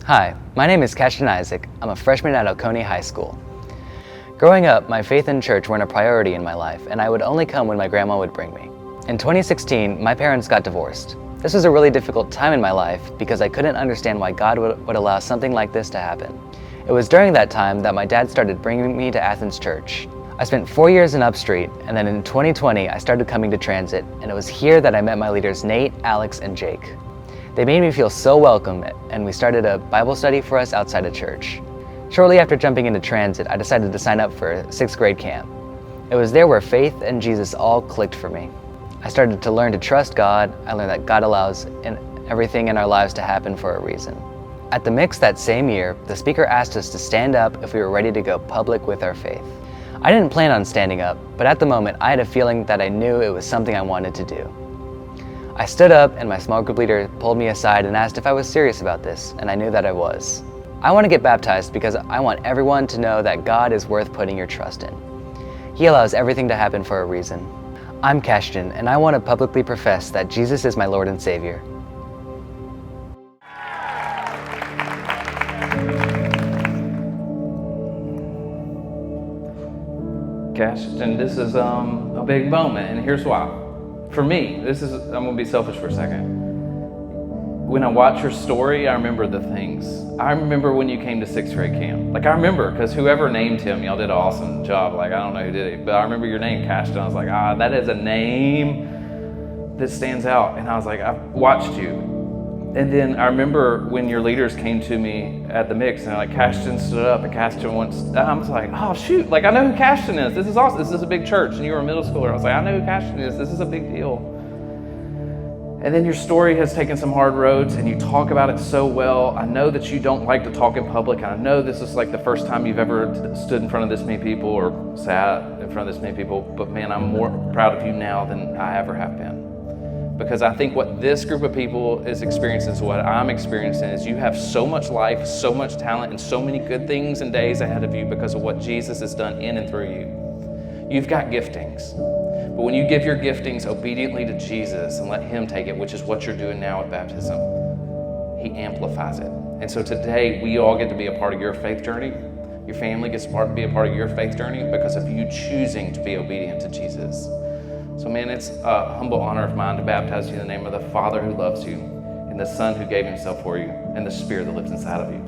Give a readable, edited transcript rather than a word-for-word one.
Hi, my name is Cashton. I'm a freshman at Oconee High School. Growing up, my faith in church weren't a priority in my life, and I would only come when my grandma would bring me. In 2016, my parents got divorced. This was a really difficult time in my life because I couldn't understand why God would allow something like this to happen. It was during that time that my dad started bringing me to Athens Church. I spent 4 years in Upstreet, and then in 2020, I started coming to Transit, and it was here that I met my leaders Nate, Alex, and Jake. They made me feel so welcome, and we started a Bible study for us outside of church. Shortly after jumping into Transit, I decided to sign up for a 6th grade camp. It was there where faith and Jesus all clicked for me. I started to learn to trust God. I learned that God allows everything in our lives to happen for a reason. At the mix that same year, the speaker asked us to stand up if we were ready to go public with our faith. I didn't plan on standing up, but at the moment I had a feeling that I knew it was something I wanted to do. I stood up and my small group leader pulled me aside and asked if I was serious about this, and I knew that I was. I want to get baptized because I want everyone to know that God is worth putting your trust in. He allows everything to happen for a reason. I'm Cashton, and I want to publicly profess that Jesus is my Lord and Savior. Cashton, this is a big moment, and here's why. For me, I'm gonna be selfish for a second. When I watch your story, I remember the things. I remember when you came to 6th grade camp. I remember, because whoever named him, y'all did an awesome job. I don't know who did it, but I remember your name, Cashton. I was like, that is a name that stands out. And I was like, I've watched you. And then I remember when your leaders came to me at the mix, and Cashton stood up, and Cashton I was like, oh shoot, I know who Cashton is. This is awesome. This is a big church, and you were a middle schooler. I was like, I know who Cashton is. This is a big deal. And then your story has taken some hard roads, and you talk about it so well. I know that you don't like to talk in public, and I know this is the first time you've ever stood in front of this many people or sat in front of this many people, but man, I'm more proud of you now than I ever have been. Because I think what this group of people is experiencing is what I'm experiencing is you have so much life, so much talent, and so many good things and days ahead of you because of what Jesus has done in and through you. You've got giftings. But when you give your giftings obediently to Jesus and let Him take it, which is what you're doing now at baptism, He amplifies it. And so today, we all get to be a part of your faith journey. Your family gets to be a part of your faith journey because of you choosing to be obedient to Jesus. So man, it's a humble honor of mine to baptize you in the name of the Father who loves you, and the Son who gave Himself for you, and the Spirit that lives inside of you.